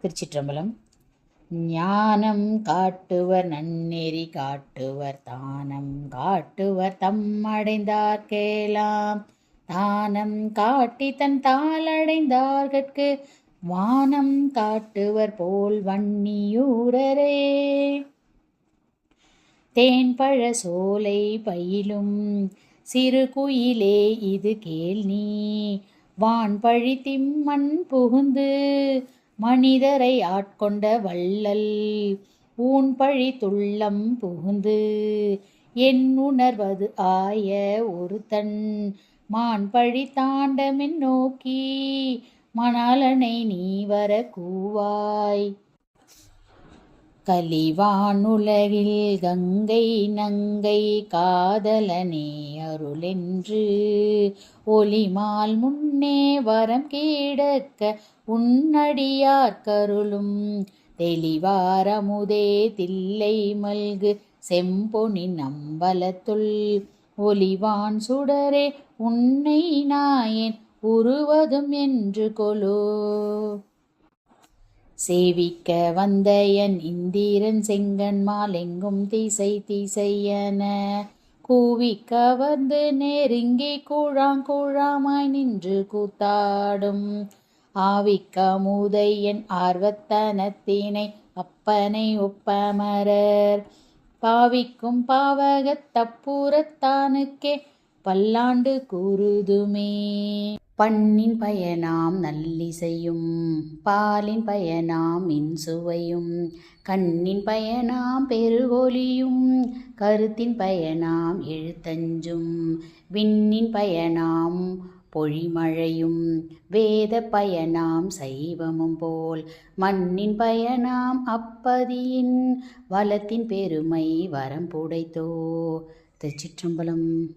திருச்சிற்றம்பலம். ஞானம் காட்டுவர் நன்னெறி காட்டுவர் தானம் காட்டுவர் தம்மடைந்தார்க்கெல்லாம் தானம் காட்டி தன் தாளடைந்தார்கட்கு வானம் காட்டுவர் போல் வன்னியூரரே. தேன்பழ சோலை பயிலும் சிறு குயிலே இது கேள் நீ, வான்பழி திம்மண் புகுந்து மனிதரை ஆட்கொண்ட வள்ளல் ஊன்பழி துள்ளம் புகுந்து என் உணர்வது ஆய ஒருத்தன் மான்பழி தாண்டமென் நோக்கி மணாலனை நீ வர கூவாய். கலிவானுலகில் கங்கை நங்கை காதலனே அருளென்று ஒலிமால் முன்னே வரம் கிடக்க உன்னடியார்க்கருளும் தெளிவாரமுதே தில்லை மல்கு செம்பொனின் அம்பலத்துள் ஒலிவான் சுடரே உன்னை நாயேன் உருவதும் என்று கொலோ. சேவிக்க வந்த என் இந்திரன் செங்கன்மால் எங்கும் திசை திசையென கூவிக்க வந்து நெருங்கி கூழாங்குழாமாய் நின்று கூத்தாடும் ஆவிக்க மூதை என் ஆர்வத்தனத்தினை அப்பனை ஒப்பமரர் பாவிக்கும் பாவகத் தப்புரத்தானுக்கே பல்லாண்டு கூறுதுமே. பண்ணின் பயனாம் நல்லிசையும் பாலின் பயனாம் இன்சுவையும் கண்ணின் பயனாம் பெருகொலியும் கருத்தின் பயனாம் எழுத்தஞ்சும் விண்ணின் பயனாம் பொழிமழையும் வேத பயனாம் சைவமும் போல் மண்ணின் பயனாம் அப்பதியின் வளத்தின் பெருமை வரம் புடைத்தோ. திருச்சிற்றம்பலம்.